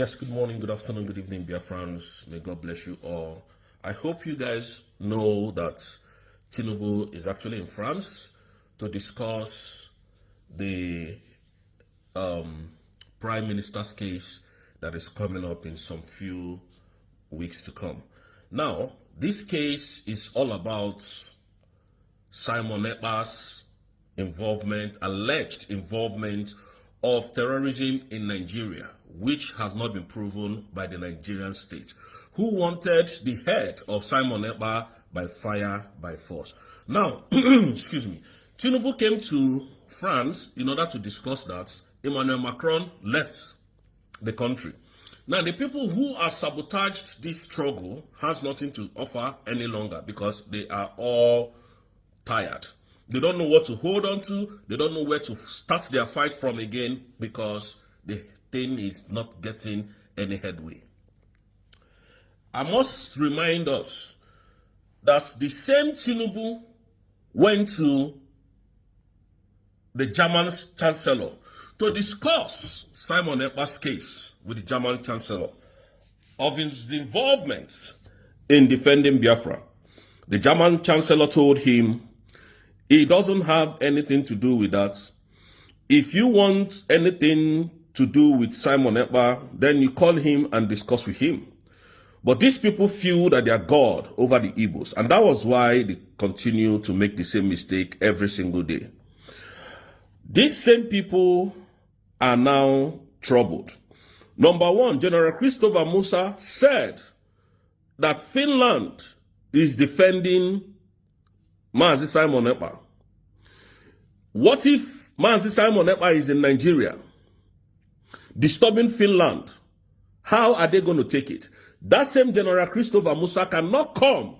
Yes, good morning, good afternoon, good evening, Biafrans. May God bless you all. I hope you guys know that Tinubu is actually in France to discuss the Prime Minister's case that is coming up in some few weeks to come. Now, this case is all about Simon Ekpa's involvement, alleged involvement of terrorism in Nigeria, which has not been proven by the Nigerian state, who wanted the head of Simon Ekpa by fire, by force. Now, excuse me, Tinubu came to France in order to discuss that. Emmanuel Macron left the country. Now, the people who have sabotaged this struggle has nothing to offer any longer because they are all tired. They don't know what to hold on to. They don't know where to start their fight from again because the thing is not getting any headway. I must remind us that the same Tinubu went to the German Chancellor to discuss Simon Ekpa's case with the German Chancellor of his involvement in defending Biafra. The German Chancellor told him he doesn't have anything to do with that. If you want anything to do with Simon Ekpa, then you call him and discuss with him. But these people feel that they are God over the Igbos, and that was why they continue to make the same mistake every single day. These same people are now troubled. Number one, General Christopher Musa said that Finland is defending Mazi Simon Ekpa. What if Mazi Simon Ekpa is in Nigeria, disturbing Finland? How are they going to take it? That same General Christopher Musa cannot come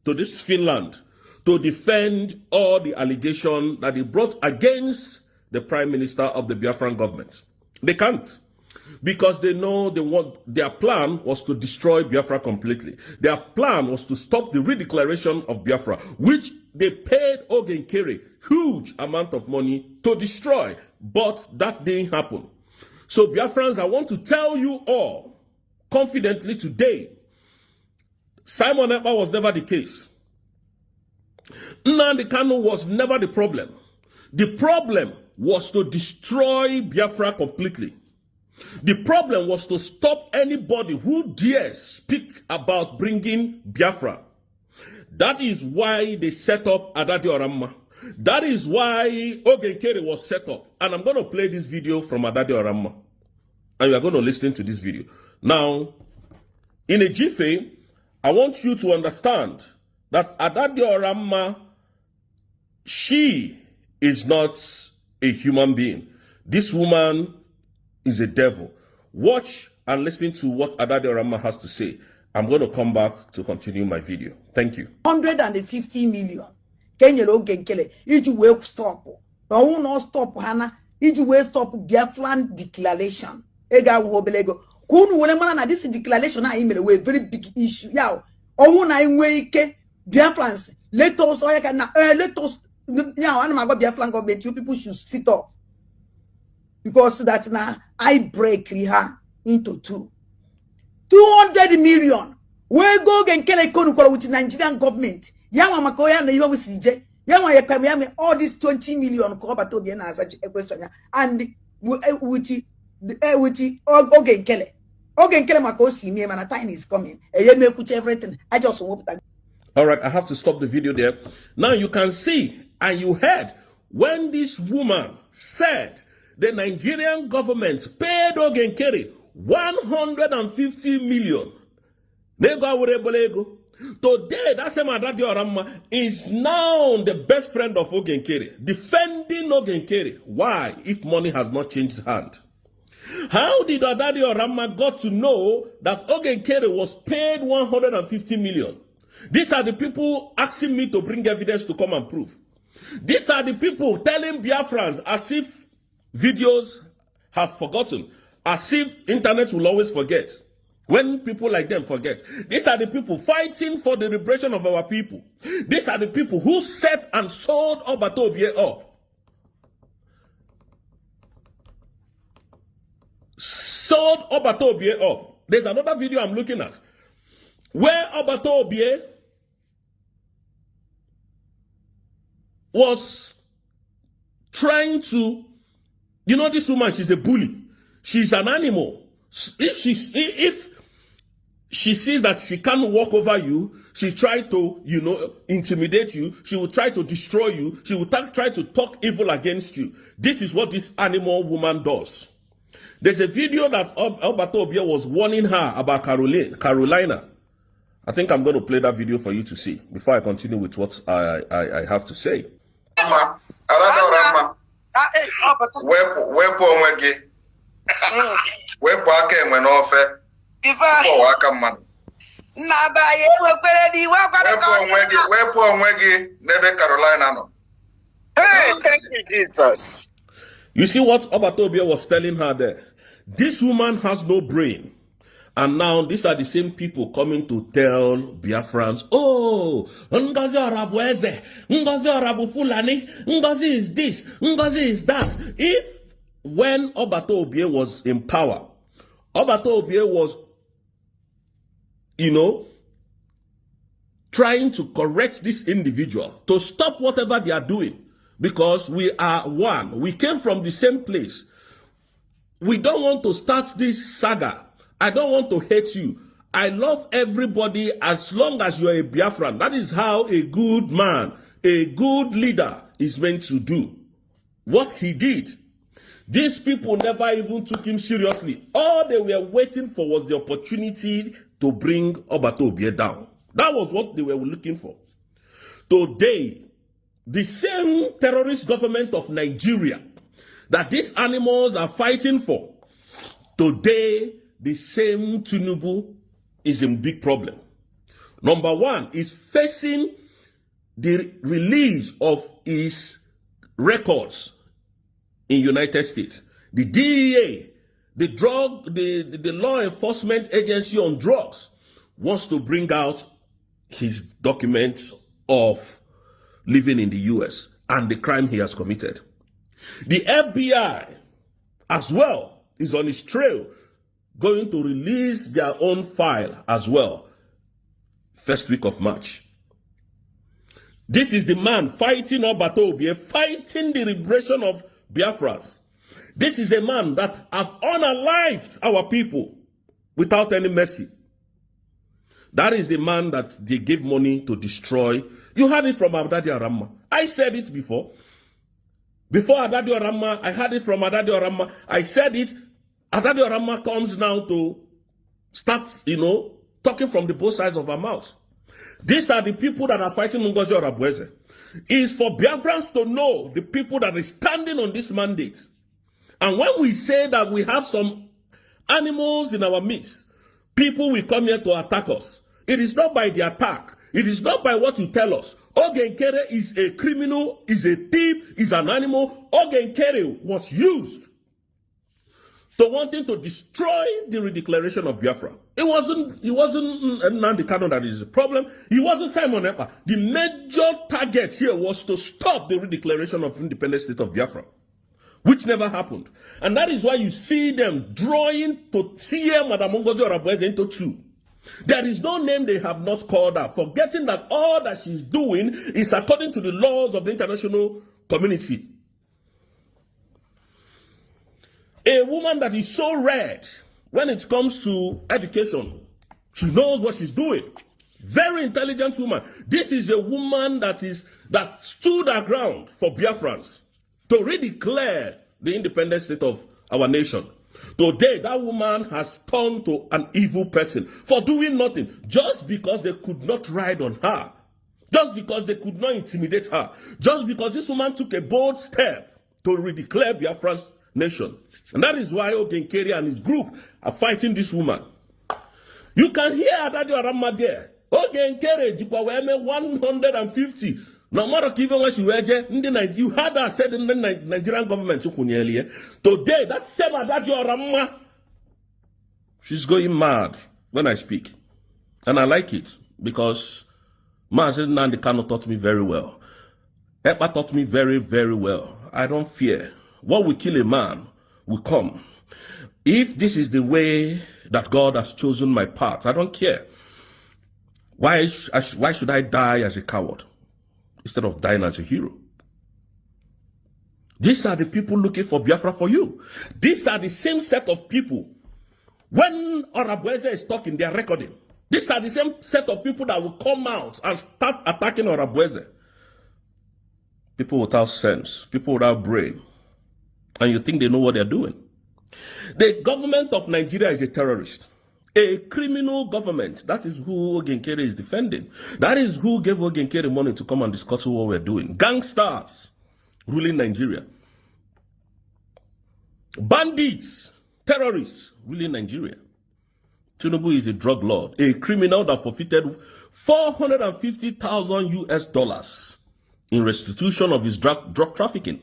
to this Finland to defend all the allegations that he brought against the Prime Minister of the Biafran government. They can't. Because they know their plan was to destroy Biafra completely. Their plan was to stop the redeclaration of Biafra, which they paid Ogenkere huge amount of money to destroy. But that didn't happen. So Biafrans, I want to tell you all confidently today, Simon Ekpa was never the case. Nnamdi Kanu was never the problem. The problem was to destroy Biafra completely. The problem was to stop anybody who dares speak about bringing Biafra. That is why they set up Adadi Oramma. That is why Ogenkere was set up. And I'm going to play this video from Adadi Oramma. And you are going to listen to this video. Now, in a jiffy, I want you to understand that Adadi Oramma, she is not a human being. This woman is a devil. Watch and listen to what Adadi Oramma has to say. I'm going to come back to continue my video. Thank you. 150 million. Kenya Ogenkele. Iji we stop. No no stop Hana. Iji we stop Biafran declaration. Ega wobelego. Kunu wole mana na this declaration na email we very big issue. Yao. Owu na inwe ike Biafrans. Let us let us now anama go Biafran government. You people should sit up. Because that's now I break her into two. 200 million. We go and kill a con with the Nigerian government. Yama Makoya and Yama CJ. Yama Yakami, all these 20 million Kobato as a question. And with the Ogen Kelly. Ogen Kelly Makosi, me and a time is coming. And you may put everything. I just hope that. All right, I have to stop the video there. Now you can see and you heard when this woman said the Nigerian government paid Ogenkere 150 million. Today, that same Adadi Oramma is now the best friend of Ogenkere, defending Ogenkere. Why? If money has not changed hand. How did Adadi Oramma got to know that Ogenkere was paid 150 million? These are the people asking me to bring evidence to come and prove. These are the people telling Biafrans as if videos have forgotten, as if internet will always forget. When people like them forget, these are the people fighting for the liberation of our people. These are the people who set and sold Obatobie up. sold Obato Obie up. There's another video I'm looking at where Obato Obie was trying to, you know, this woman, she's a bully. She's an animal. If she sees that she can't walk over you, she try to, you know, intimidate you. She will try to destroy you. She will try to talk evil against you. This is what this animal woman does. There's a video that Obato Obie was warning her about Carolina. I think I'm going to play that video for you to see before I continue with what I have to say. Hey, thank you, Jesus. You see what Obato Obie was telling her there? This woman has no brain. And now these are the same people coming to tell Biafrans, oh, Ngozi Orabu Eze, Ngozi Orabu Fulani, Ngozi is this, Ngozi is that. If when Obato Obie was in power, Obato Obie was, you know, trying to correct this individual, to stop whatever they are doing, because we are one. We came from the same place. We don't want to start this saga. I don't want to hate you. I love everybody as long as you are a Biafran. That is how a good man, a good leader is meant to do. What he did. These people never even took him seriously. All they were waiting for was the opportunity to bring Obato Obie down. That was what they were looking for. Today, the same terrorist government of Nigeria that these animals are fighting for, today, the same Tinubu is a big problem. Number one is facing the release of his records in United States. The DEA, the law enforcement agency on drugs, wants to bring out his documents of living in the US and the crime he has committed. The FBI as well is on his trail, going to release their own file as well, first week of March. This is the man fighting Obato Obie, fighting the liberation of Biafras. This is a man that has unalived our people without any mercy. That is the man that they gave money to destroy. You heard it from Adadi Aramma. I said it before. Before Adadi Aramma, I heard it from Adadi Aramma. I said it. Adadi Aramma comes now to start, you know, talking from the both sides of our mouth. These are the people that are fighting Ngozi Orabu Eze. It is for Biafrans to know the people that are standing on this mandate. And when we say that we have some animals in our midst, people will come here to attack us. It is not by the attack. It is not by what you tell us. Ogenkere is a criminal, is a thief, is an animal. Ogenkere was used to wanting to destroy the redeclaration of Biafra. It wasn't Nnamdi Kanu that is the problem. It wasn't Simon Ekpa. The major target here was to stop the redeclaration of independent state of Biafra, which never happened. And that is why you see them drawing to tear Madam Ngozi Orabu Eze into two. There is no name they have not called her, forgetting that all that she's doing is according to the laws of the international community. A woman that is so red when it comes to education, she knows what she's doing. Very intelligent woman. This is a woman that stood her ground for Biafrans to redeclare the independent state of our nation. Today, that woman has turned to an evil person for doing nothing, just because they could not ride on her, just because they could not intimidate her, just because this woman took a bold step to redeclare Biafra's nation. And that is why Ogenkere and his group are fighting this woman. You can hear Adadi Aramma there. Ogenkere, Jikwa 150. No matter even when she was you had her said in the Nigerian government today, that same Adadi Aramma, she's going mad when I speak. And I like it because Mazen Nnamdi Kanu taught me very well. Ekpa taught me very, very well. I don't fear. What will kill a man will come. If this is the way that God has chosen my path, I don't care. Why should I die as a coward instead of dying as a hero? These are the people looking for Biafra for you. These are the same set of people. When Orabueze is talking, they are recording. These are the same set of people that will come out and start attacking Orabueze. People without sense, people without brain. And you think they know what they're doing. The government of Nigeria is a terrorist. A criminal government. That is who Ogenkere is defending. That is who gave Ogenkere money to come and discuss what we're doing. Gangsters ruling Nigeria. Bandits, terrorists ruling Nigeria. Tinubu is a drug lord, a criminal that forfeited 450,000 US dollars in restitution of his drug trafficking.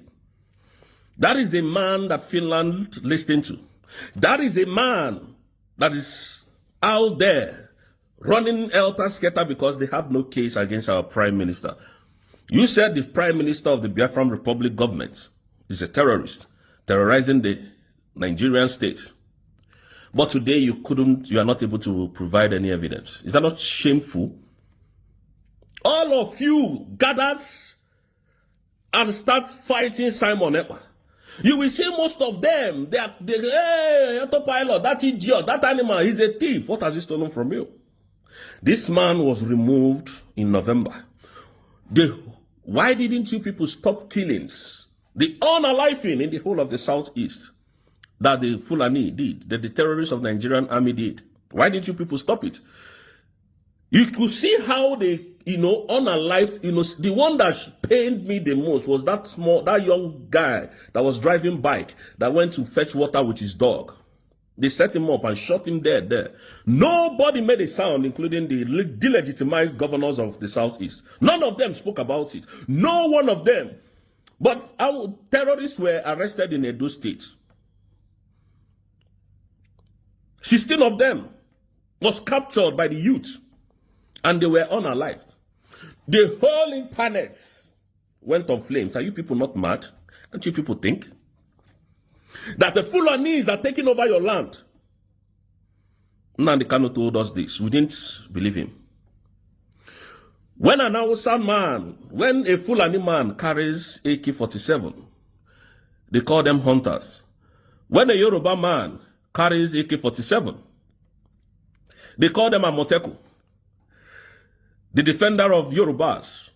That is a man that Finland listened to. That is a man that is out there running helter-skelter because they have no case against our prime minister. You said the prime minister of the Biafran Republic government is a terrorist, terrorizing the Nigerian state. But today you are not able to provide any evidence. Is that not shameful? All of you gathered and start fighting Simon Ekpa. You will see most of them, hey, autopilot, that idiot, that animal, he's a thief. What has he stolen from you? This man was removed in November. Why didn't you people stop killings? The unaliving in the whole of the southeast that the Fulani did, that the terrorists of the Nigerian army did. Why didn't you people stop it? You could see how they, unalived, the one that pained me the most was that young guy that was driving bike that went to fetch water with his dog. They set him up and shot him dead there. Nobody made a sound, including the delegitimized governors of the southeast. None of them spoke about it. No one of them. But our terrorists were arrested in Edo State. 16 of them was captured by the youth. And they were unalived. The whole internet went on flames. Are you people not mad? Can't you people think? That the Fulanis are taking over your land. Nnamdi Kanu told us this. We didn't believe him. When when a Fulani man carries AK-47, they call them hunters. When a Yoruba man carries AK-47, they call them Amoteku, the defender of Yorubas.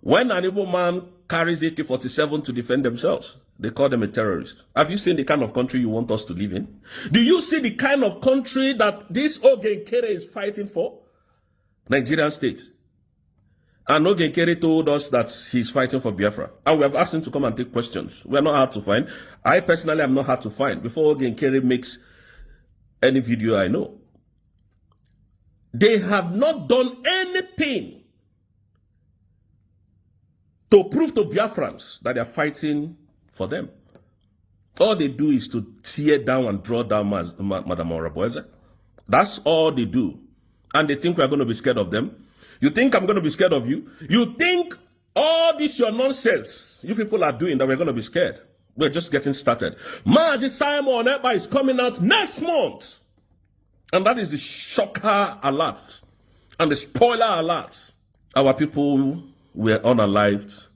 When an Igbo man carries AK-47 to defend themselves, they call them a terrorist. Have you seen the kind of country you want us to live in? Do you see the kind of country that this Ogenkere is fighting for? Nigerian state. And Ogenkere told us that he's fighting for Biafra. And we have asked him to come and take questions. We are not hard to find. I personally am not hard to find. Before Ogenkere makes any video I know. They have not done anything to prove to Biafrans that they are fighting for them. All they do is to tear down and draw down Madam Orabueze. That's all they do. And they think we are going to be scared of them. You think I'm going to be scared of you? You think all this your nonsense you people are doing that we're going to be scared? We're just getting started. Mazi Simon Ekpa is coming out next month. And that is the shocker alert and the spoiler alert. Our people were unalived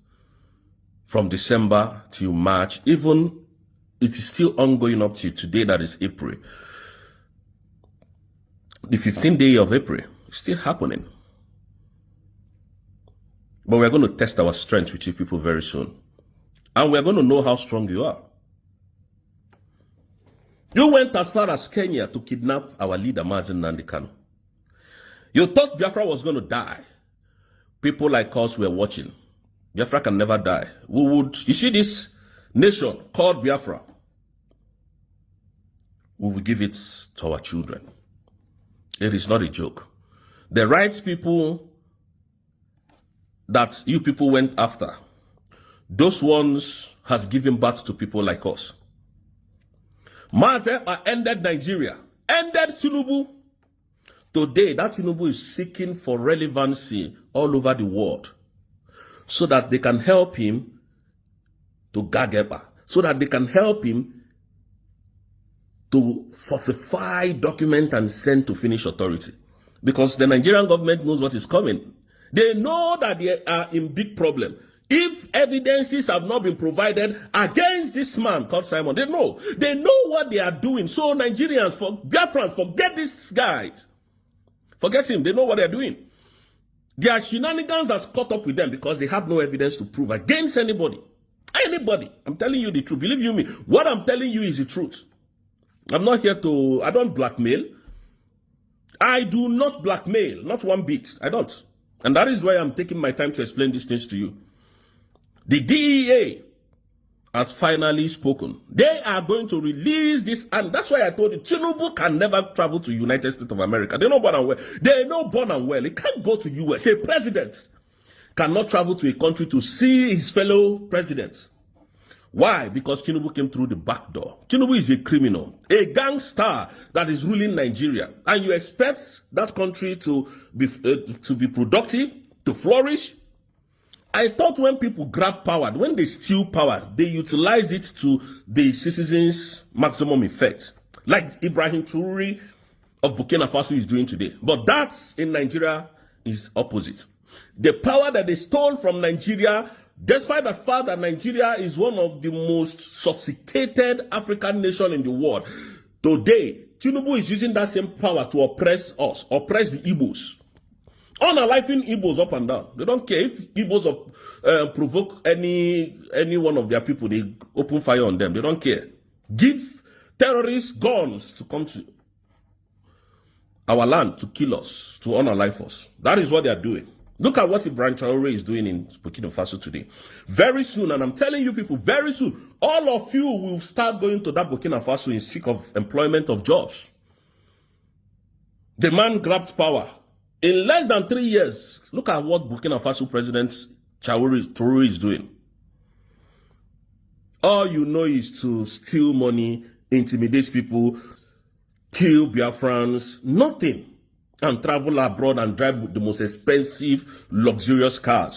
from December till March. Even it is still ongoing up to today, that is April. The 15th day of April is still happening. But we're going to test our strength with you people very soon. And we're going to know how strong you are. You went as far as Kenya to kidnap our leader, Nnamdi Kanu. You thought Biafra was going to die. People like us were watching. Biafra can never die. You see this nation called Biafra, we will give it to our children. It is not a joke. The rights people that you people went after, those ones has given birth to people like us. Mazi Ekpa ended Nigeria, ended Tinubu. Today, that Tinubu is seeking for relevancy all over the world so that they can help him to gag Ekpa, so that they can help him to falsify document and send to Finnish authority. Because the Nigerian government knows what is coming. They know that they are in big problem. If evidences have not been provided against this man called Simon, they know what they are doing. So Nigerians, Biafrans, forget these guys. Forget him. They know what they are doing. Their shenanigans has caught up with them because they have no evidence to prove against anybody. Anybody. I'm telling you the truth. Believe you me. What I'm telling you is the truth. I'm not here to, I don't blackmail. I do not blackmail. Not one bit. I don't. And that is why I'm taking my time to explain these things to you. The DEA has finally spoken. They are going to release this, and that's why I told you, Tinubu can never travel to United States of America. They know born and well. They know born and well. He can't go to US. A president cannot travel to a country to see his fellow presidents. Why? Because Tinubu came through the back door. Tinubu is a criminal, a gangster that is ruling Nigeria. And you expect that country to be productive, to flourish? I thought when people grab power, when they steal power, they utilize it to the citizens' maximum effect. Like Ibrahim Traoré of Burkina Faso is doing today. But that's in Nigeria is opposite. The power that they stole from Nigeria, despite the fact that Nigeria is one of the most sophisticated African nations in the world, today, Tinubu is using that same power to oppress us, oppress the Igbos. Unaliving Igbos up and down. They don't care if Igbos provoke any one of their people, they open fire on them. They don't care. Give terrorists guns to come to our land to kill us, to unalive us. That is what they are doing. Look at what Ibrahim Traoré is doing in Burkina Faso today. Very soon, and I'm telling you people, very soon, all of you will start going to that Burkina Faso in seek of employment, of jobs. The man grabbed power. In less than 3 years, look at what Burkina Faso President Traoré is doing. All you know is to steal money, intimidate people, kill Biafrans, nothing. And travel abroad and drive the most expensive, luxurious cars.